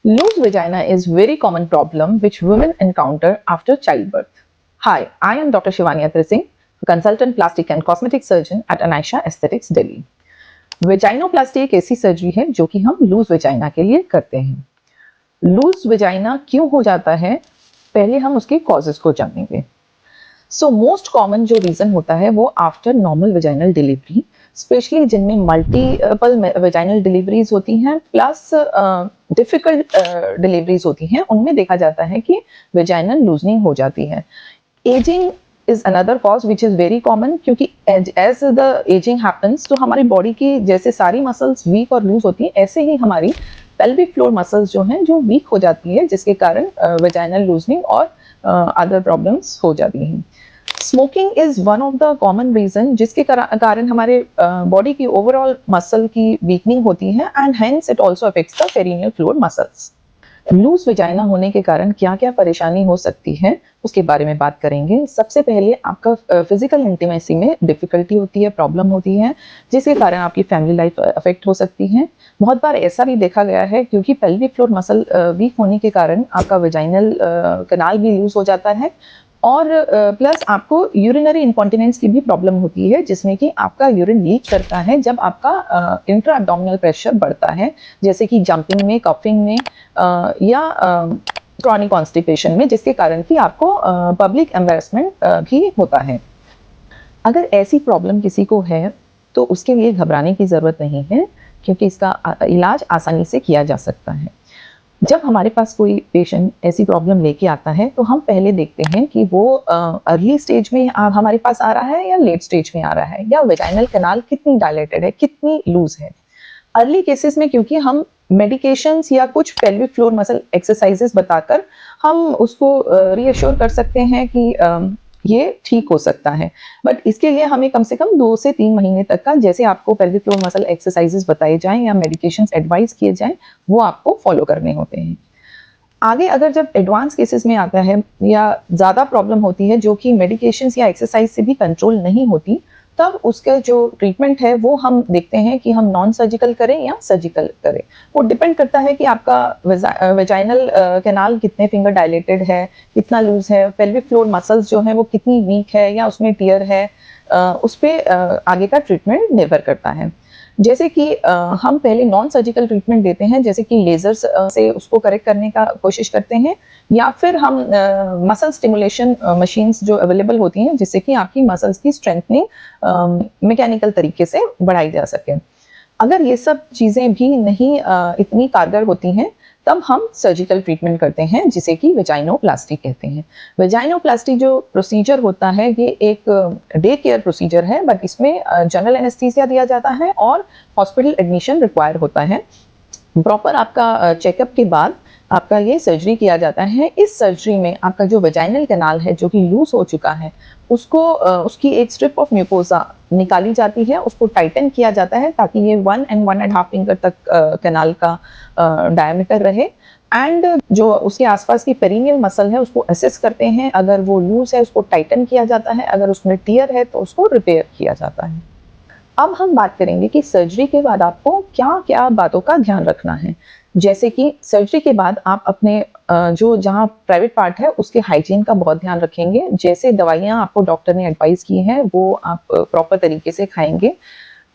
Loose vagina is very common problem which women encounter after childbirth. Hi, I am Dr. Shivani Atre Singh, consultant plastic and cosmetic surgeon at Anisha Aesthetics, Delhi. वेजाइनोप्लास्टी एक ऐसी surgery है जो कि हम loose vagina के लिए करते हैं। लूज वेजाइना क्यों हो जाता है, पहले हम उसके कॉजेस को जानेंगे। मोस्ट कॉमन जो रीजन होता है वो after normal vaginal delivery, specially जिनमें मल्टीपल वेजाइनल डिलीवरीज होती हैं प्लस डिफिकल्ट डिलीवरीज होती हैं, उनमें देखा जाता है कि वेजाइनल लूजनिंग हो जाती है। Ageing is another cause which is very common, क्योंकि एज द एजिंग हैपन्स तो हमारी बॉडी की जैसे सारी मसल्स वीक और लूज होती हैं, ऐसे ही हमारी पेल्विक फ्लोर मसल्स जो हैं जो वीक हो जाती है, जिसके कारण वेजाइनल लूजनिंग और अदर प्रॉब्लम्स हो जाती हैं। Smoking is one of the common reason जिसके कारण हमारे बॉडी की ओवरऑल मसल की वीकनिंग होती है and hence it also affects the perineal floor muscles. Loose vagina होने के कारण क्या क्या परेशानी हो सकती है उसके बारे में बात करेंगे। सबसे पहले आपका फिजिकल इंटीमेसी में डिफिकल्टी होती है, प्रॉब्लम होती है, जिसके कारण आपकी फैमिली लाइफ अफेक्ट हो सकती है। बहुत बार ऐसा भी देखा गया है क्योंकि पेल्विक फ्लोर मसल वीक होने के कारण आपका वेजाइनल कनाल भी लूज हो जाता है और प्लस आपको यूरिनरी इंकॉन्टिनेंस की भी प्रॉब्लम होती है, जिसमें कि आपका यूरिन लीक करता है जब आपका इंट्रा एब्डोमिनल प्रेशर बढ़ता है, जैसे कि जंपिंग में, कफिंग में या क्रॉनिक कॉन्स्टिपेशन में, जिसके कारण कि आपको पब्लिक एम्बैरेसमेंट भी होता है। अगर ऐसी प्रॉब्लम किसी को है तो उसके लिए घबराने की ज़रूरत नहीं है, क्योंकि इसका इलाज आसानी से किया जा सकता है। जब हमारे पास कोई पेशेंट ऐसी प्रॉब्लम लेके आता है तो हम पहले देखते हैं कि वो अर्ली स्टेज में हमारे पास आ रहा है या लेट स्टेज में आ रहा है, या वेजाइनल कैनाल कितनी डायलेटेड है, कितनी लूज है। अर्ली केसेस में क्योंकि हम मेडिकेशंस या कुछ पेल्विक फ्लोर मसल एक्सरसाइजेस बताकर हम उसको रीअश्योर कर सकते हैं कि ये ठीक हो सकता है, बट इसके लिए हमें कम से कम 2 से 3 महीने तक का, जैसे आपको पेल्विक फ्लोर मसल एक्सरसाइजेस बताए जाएं या मेडिकेशंस एडवाइस किए जाएं, वो आपको फॉलो करने होते हैं। आगे अगर जब एडवांस केसेस में आता है या ज़्यादा प्रॉब्लम होती है जो कि मेडिकेशंस या एक्सरसाइज से भी कंट्रोल नहीं होती, तब उसका जो ट्रीटमेंट है वो हम देखते हैं कि हम नॉन सर्जिकल करें या सर्जिकल करें। वो डिपेंड करता है कि आपका वेजाइनल कैनाल कितने फिंगर डायलेटेड है, कितना लूज है, पेल्विक फ्लोर मसल्स जो है वो कितनी वीक है या उसमें टियर है, उस पर आगे का ट्रीटमेंट निर्भर करता है। जैसे कि हम पहले नॉन सर्जिकल ट्रीटमेंट देते हैं, जैसे कि लेजर से उसको करेक्ट करने का कोशिश करते हैं, या फिर हम मसल स्टिमुलेशन मशीन्स जो अवेलेबल होती हैं, जिससे कि आपकी मसल्स की स्ट्रेंथनिंग मैकेनिकल तरीके से बढ़ाई जा सके। अगर ये सब चीज़ें भी नहीं इतनी कारगर होती हैं, तब हम सर्जिकल ट्रीटमेंट करते हैं, जिसे कि वेजाइनोप्लास्टी कहते हैं। वेजाइनोप्लास्टी जो प्रोसीजर होता है ये एक डे केयर प्रोसीजर है, बट इसमें जनरल एनेस्थीसिया दिया जाता है और हॉस्पिटल एडमिशन रिक्वायर होता है। प्रॉपर आपका चेकअप के बाद आपका ये सर्जरी किया जाता है। इस सर्जरी में आपका जो वेजाइनल कैनाल है जो कि लूज हो चुका है, उसको उसकी एक स्ट्रिप ऑफ म्यूकोसा निकाली जाती है, उसको टाइटन किया जाता है ताकि ये 1 and 1.5 फिंगर तक कैनाल का डायमीटर रहे, एंड जो उसके आसपास की पेरिनियल मसल है उसको असेस करते हैं। अगर वो लूज है उसको टाइटन किया जाता है, अगर उसमें टियर है तो उसको रिपेयर किया जाता है। अब हम बात करेंगे कि सर्जरी के बाद आपको क्या क्या बातों का ध्यान रखना है। जैसे कि सर्जरी के बाद आप अपने जो जहाँ प्राइवेट पार्ट है उसके हाइजीन का बहुत ध्यान रखेंगे। जैसे दवाइयाँ आपको डॉक्टर ने एडवाइस की हैं वो आप प्रॉपर तरीके से खाएंगे।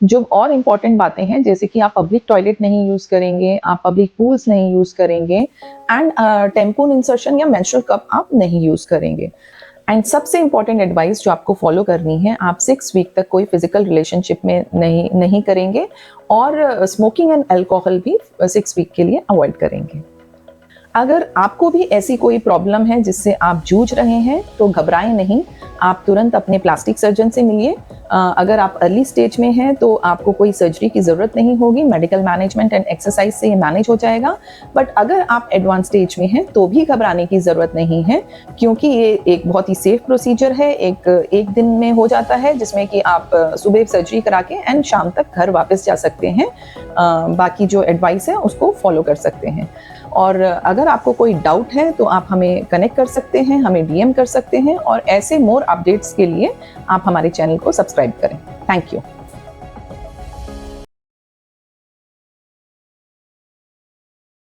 जो और इम्पॉर्टेंट बातें हैं, जैसे कि आप पब्लिक टॉयलेट नहीं यूज़ करेंगे, आप पब्लिक पूल्स नहीं यूज़ करेंगे, एंड टेम्पून इंसर्शन या मेंस्ट्रुअल कप आप नहीं यूज़ करेंगे। एंड सबसे इंपॉर्टेंट एडवाइस जो आपको फॉलो करनी है, आप 6 वीक तक कोई फिजिकल रिलेशनशिप में नहीं करेंगे, और स्मोकिंग एंड अल्कोहल भी 6 वीक के लिए अवॉइड करेंगे। अगर आपको भी ऐसी कोई प्रॉब्लम है जिससे आप जूझ रहे हैं तो घबराएं नहीं, आप तुरंत अपने प्लास्टिक सर्जन से मिलिए। अगर आप अर्ली स्टेज में हैं तो आपको कोई सर्जरी की ज़रूरत नहीं होगी, मेडिकल मैनेजमेंट एंड एक्सरसाइज से ये मैनेज हो जाएगा। बट अगर आप एडवांस स्टेज में हैं तो भी घबराने की ज़रूरत नहीं है, क्योंकि ये एक बहुत ही सेफ प्रोसीजर है। एक दिन में हो जाता है, जिसमें कि आप सुबह सर्जरी करा के एंड शाम तक घर वापस जा सकते हैं। बाकी जो एडवाइस है उसको फॉलो कर सकते हैं। और अगर आपको कोई डाउट है तो आप हमें कनेक्ट कर सकते हैं, हमें डीएम कर सकते हैं, और ऐसे मोर अपडेट्स के लिए आप हमारे चैनल को सब्सक्राइब करें। Thank you.